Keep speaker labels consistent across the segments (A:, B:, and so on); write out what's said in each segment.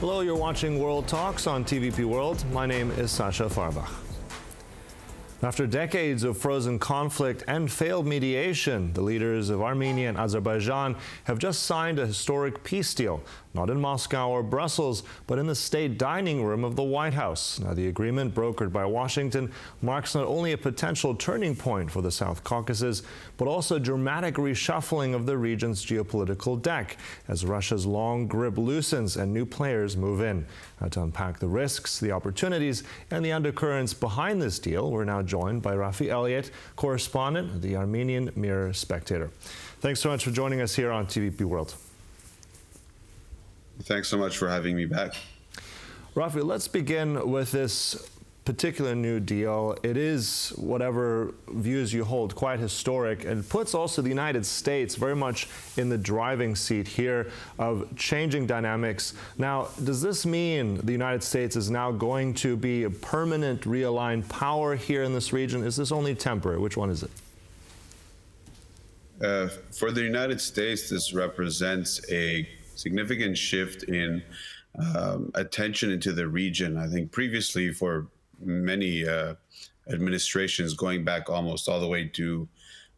A: Hello, you're watching World Talks on TVP World. My name is Sasha Farbach. After decades of frozen conflict and failed mediation, the leaders of Armenia and Azerbaijan have just signed a historic peace deal, not in Moscow or Brussels, but in the state dining room of the White House. Now, the agreement brokered by Washington marks not only a potential turning point for the South Caucasus, but also a dramatic reshuffling of the region's geopolitical deck as Russia's long grip loosens and new players move in. Now, to unpack the risks, the opportunities, and the undercurrents behind this deal, we're now joined by Raffi Elliot, correspondent of the Armenian Mirror-Spectator. Thanks so much for joining us here on TVP World.
B: Thanks so much for having me back.
A: Raffi, let's begin with this particular new deal. It is, whatever views you hold, quite historic, and puts also the United States very much in the driving seat here of changing dynamics. Now, does this mean the United States is now going to be a permanent realigned power here in this region? Is this only temporary? Which one is it?
B: For the United States, this represents a significant shift in attention into the region. I think previously, for many administrations going back almost all the way to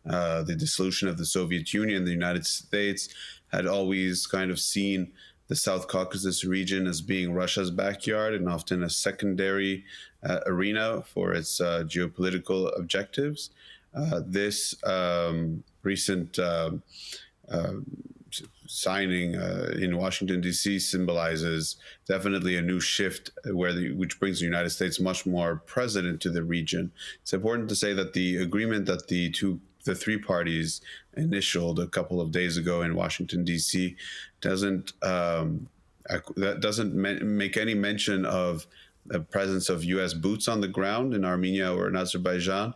B: the dissolution of the Soviet Union, the United States had always kind of seen the South Caucasus region as being Russia's backyard and often a secondary arena for its geopolitical objectives. This recent signing in Washington, D.C. symbolizes definitely a new shift which brings the United States much more present into the region. It's important to say that the agreement that the three parties initialed a couple of days ago in Washington, D.C. doesn't make any mention of the presence of U.S. boots on the ground in Armenia or in Azerbaijan,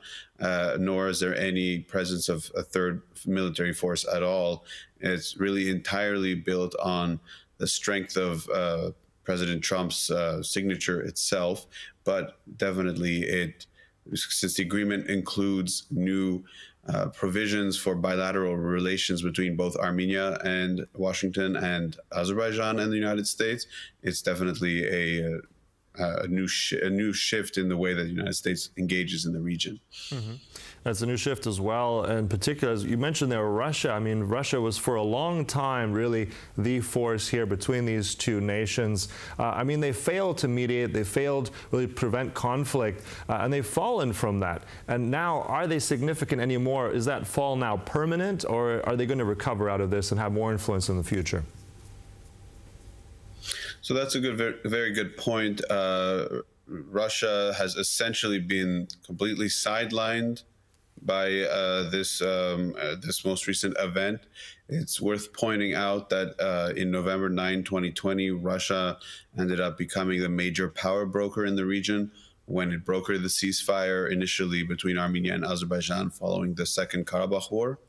B: nor is there any presence of a third military force at all. It's really entirely built on the strength of President Trump's signature itself, but definitely since the agreement includes new provisions for bilateral relations between both Armenia and Washington and Azerbaijan and the United States, it's definitely a new shift in the way that the United States engages in the region.
A: Mm-hmm. That's a new shift as well. In particular, as you mentioned there, Russia. I mean, Russia was for a long time really the force here between these two nations. I mean, they failed to mediate. They failed really to prevent conflict, and they've fallen from that. And now, are they significant anymore? Is that fall now permanent, or are they going to recover out of this and have more influence in the future?
B: So that's a very good point. Russia has essentially been completely sidelined by this most recent event. It's worth pointing out that in November 9, 2020, Russia ended up becoming the major power broker in the region when it brokered the ceasefire initially between Armenia and Azerbaijan following the Second Karabakh War.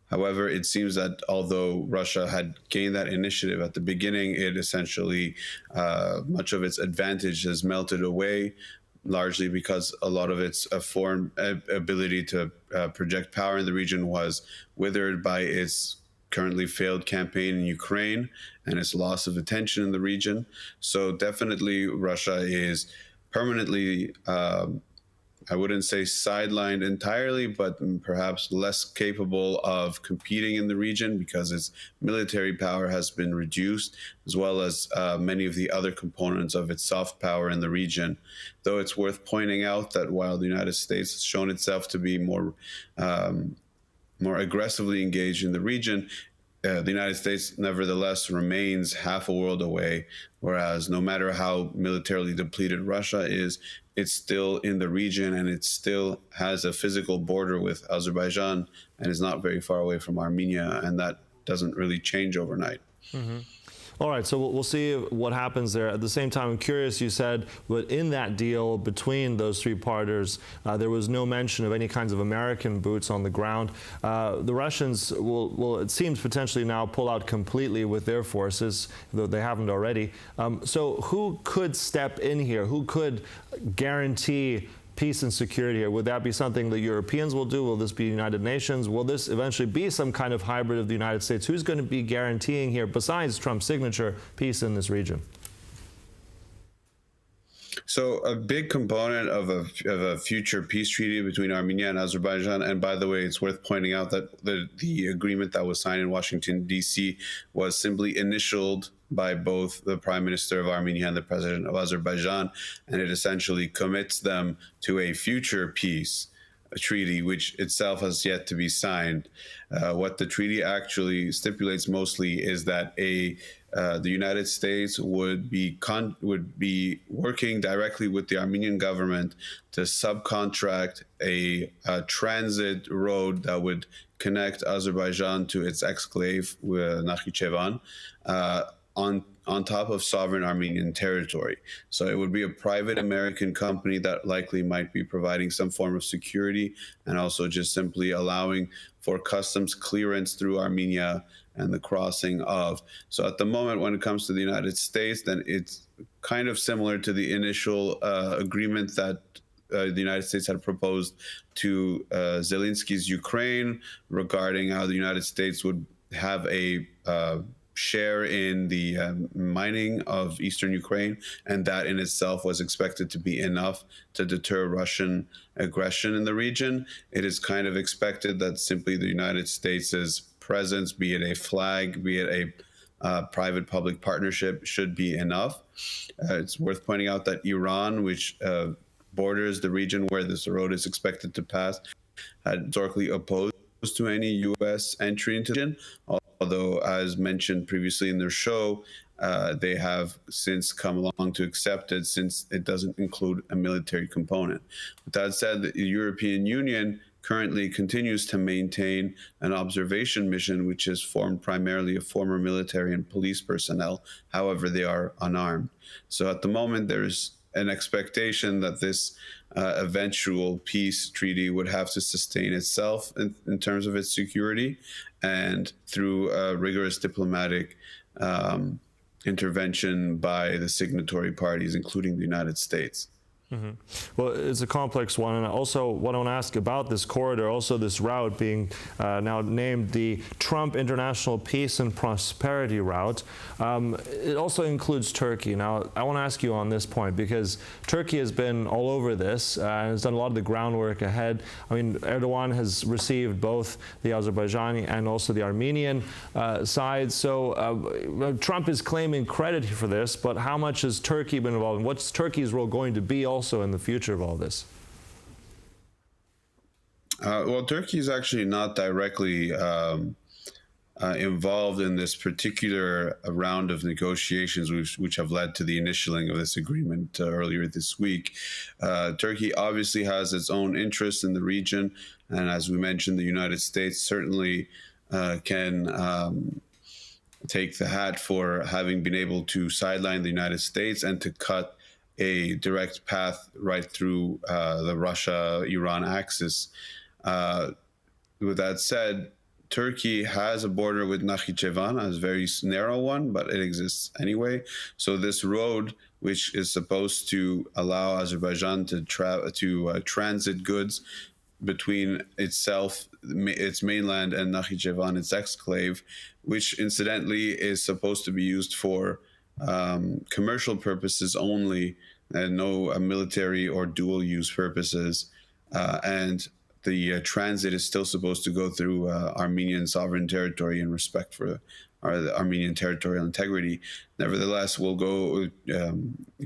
B: However, it seems that although Russia had gained that initiative at the beginning, it essentially, much of its advantage has melted away, largely because a lot of its foreign ability to project power in the region was withered by its currently failed campaign in Ukraine and its loss of attention in the region. So definitely Russia is permanently, I wouldn't say sidelined entirely, but perhaps less capable of competing in the region because its military power has been reduced, as well as many of the other components of its soft power in the region. Though it's worth pointing out that while the United States has shown itself to be more aggressively engaged in the region, the United States nevertheless remains half a world away, whereas no matter how militarily depleted Russia is, it's still in the region and it still has a physical border with Azerbaijan and is not very far away from Armenia, and that doesn't really change overnight.
A: Mm-hmm. All right, so we'll see what happens there. At the same time, I'm curious, you said, but in that deal between those three partners, there was no mention of any kinds of American boots on the ground. The Russians will, it seems, potentially now pull out completely with their forces, though they haven't already. So who could step in here? Who could guarantee peace and security here? Would that be something the Europeans will do? Will this be United Nations? Will this eventually be some kind of hybrid of the United States? Who's going to be guaranteeing here, besides Trump's signature, peace in this region?
B: So a big component of a future peace treaty between Armenia and Azerbaijan, and by the way, it's worth pointing out that the agreement that was signed in Washington, D.C. was simply initialed by both the Prime Minister of Armenia and the President of Azerbaijan, and it essentially commits them to a future peace treaty, which itself has yet to be signed. What the treaty actually stipulates mostly is that the United States would be working directly with the Armenian government to subcontract a transit road that would connect Azerbaijan to its exclave, Nakhichevan, on top of sovereign Armenian territory. So it would be a private American company that likely might be providing some form of security and also just simply allowing for customs clearance through Armenia and the crossing of. So at the moment, when it comes to the United States, then it's kind of similar to the initial agreement that the United States had proposed to Zelensky's Ukraine regarding how the United States would have a share in the mining of eastern Ukraine, and that in itself was expected to be enough to deter Russian aggression in the region. It is kind of expected that simply the United States' presence, be it a flag, be it a private-public partnership, should be enough. It's worth pointing out that Iran, which borders the region where this road is expected to pass, had historically opposed to any U.S. entry into the region, although, as mentioned previously in their show, they have since come along to accept it since it doesn't include a military component. With that said, the European Union currently continues to maintain an observation mission, which is formed primarily of former military and police personnel. However, they are unarmed. So at the moment, there's an expectation that this eventual peace treaty would have to sustain itself in terms of its security and through rigorous diplomatic intervention by the signatory parties, including the United States.
A: Mm-hmm. Well, it's a complex one, and also what I want to ask about this corridor, also this route being now named the Trump International Peace and Prosperity Route. It also includes Turkey. Now, I want to ask you on this point because Turkey has been all over this and has done a lot of the groundwork ahead. I mean, Erdogan has received both the Azerbaijani and also the Armenian side. So Trump is claiming credit for this, but how much has Turkey been involved in? What's Turkey's role going to be also in the future of all this?
B: Well, Turkey is actually not directly involved in this particular round of negotiations, which have led to the initialing of this agreement earlier this week. Turkey obviously has its own interests in the region, and as we mentioned, the United States certainly can take the hat for having been able to sideline the United States and to cut a direct path right through the Russia-Iran axis. With that said, Turkey has a border with Nakhichevan, a very narrow one, but it exists anyway. So this road, which is supposed to allow Azerbaijan to transit goods between itself, its mainland, and Nakhichevan, its exclave, which incidentally is supposed to be used for commercial purposes only, and no military or dual use purposes. And the transit is still supposed to go through Armenian sovereign territory in respect for the Armenian territorial integrity. Nevertheless,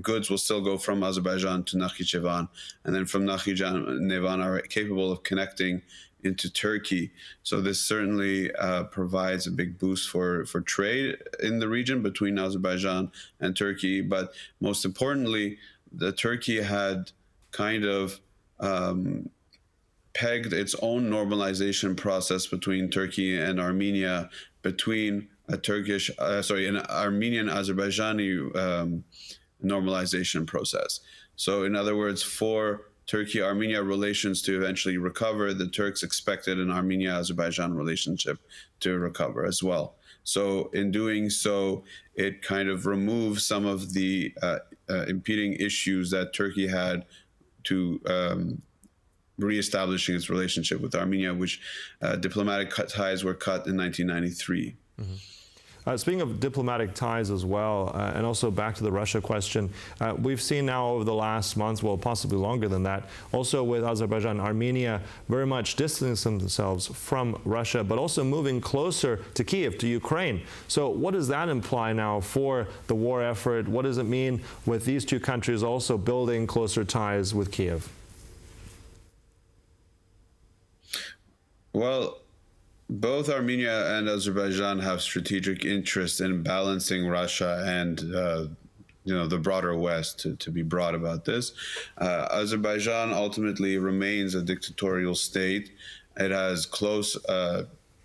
B: goods will still go from Azerbaijan to Nakhichevan, and then from Nakhichevan are capable of connecting into Turkey. So this certainly provides a big boost for trade in the region between Azerbaijan and Turkey. But most importantly, Turkey had kind of pegged its own normalization process between Turkey and Armenia, between an Armenian-Azerbaijani normalization process. So in other words, for Turkey-Armenia relations to eventually recover, the Turks expected an Armenia-Azerbaijan relationship to recover as well. So in doing so, it kind of removes some of the impeding issues that Turkey had to reestablishing its relationship with Armenia, which diplomatic ties were cut in 1993.
A: Speaking of diplomatic ties as well, and also back to the Russia question, we've seen now over the last month, well, possibly longer than that, also with Azerbaijan and Armenia very much distancing themselves from Russia, but also moving closer to Kiev, to Ukraine. So what does that imply now for the war effort? What does it mean with these two countries also building closer ties with Kiev?
B: Well, both Armenia and Azerbaijan have strategic interest in balancing Russia and the broader West, to be broad about this. Azerbaijan ultimately remains a dictatorial state. It has close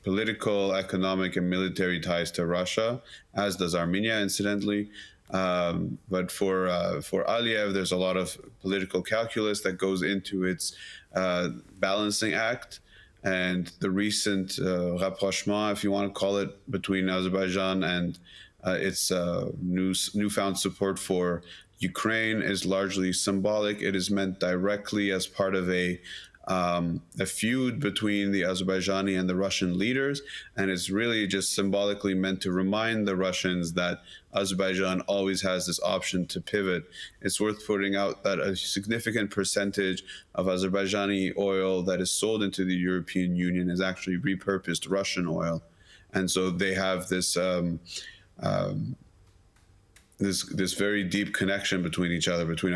B: political, economic, and military ties to Russia, as does Armenia, incidentally. But for Aliyev, there's a lot of political calculus that goes into its balancing act. And the recent rapprochement, if you want to call it, between Azerbaijan and its newfound support for Ukraine is largely symbolic. It is meant directly as part of a feud between the Azerbaijani and the Russian leaders, and it's really just symbolically meant to remind the Russians that Azerbaijan always has this option to pivot. It's worth pointing out that a significant percentage of Azerbaijani oil that is sold into the European Union is actually repurposed Russian oil, and so they have this this very deep connection between each other, between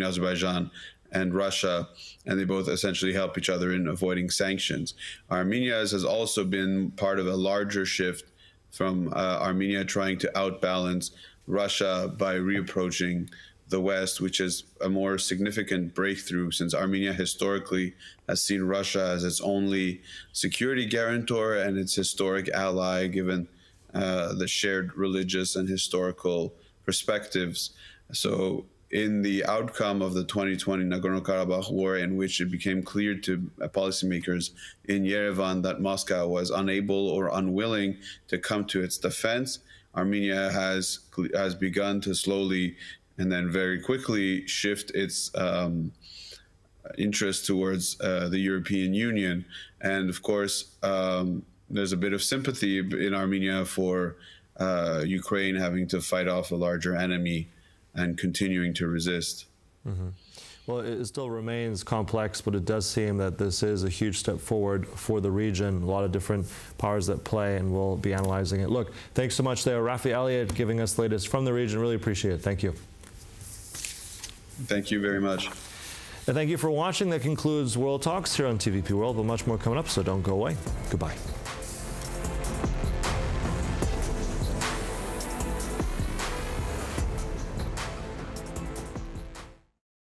B: Azerbaijan and Russia, and they both essentially help each other in avoiding sanctions. Armenia has also been part of a larger shift from Armenia trying to outbalance Russia by reapproaching the West, which is a more significant breakthrough since Armenia historically has seen Russia as its only security guarantor and its historic ally, given the shared religious and historical perspectives. So in the outcome of the 2020 Nagorno-Karabakh war, in which it became clear to policymakers in Yerevan that Moscow was unable or unwilling to come to its defense, Armenia has begun to slowly and then very quickly shift its interest towards the European Union. And of course, there's a bit of sympathy in Armenia for Ukraine having to fight off a larger enemy and continuing to resist.
A: Mm-hmm. Well, it still remains complex, but it does seem that this is a huge step forward for the region. A lot of different powers that play, and we'll be analyzing it. Look, thanks so much there, Raffi Elliot, giving us the latest from the region. Really appreciate it. Thank you.
B: Thank you very much.
A: And thank you for watching. That concludes World Talks here on TVP World, but much more coming up, so don't go away. Goodbye.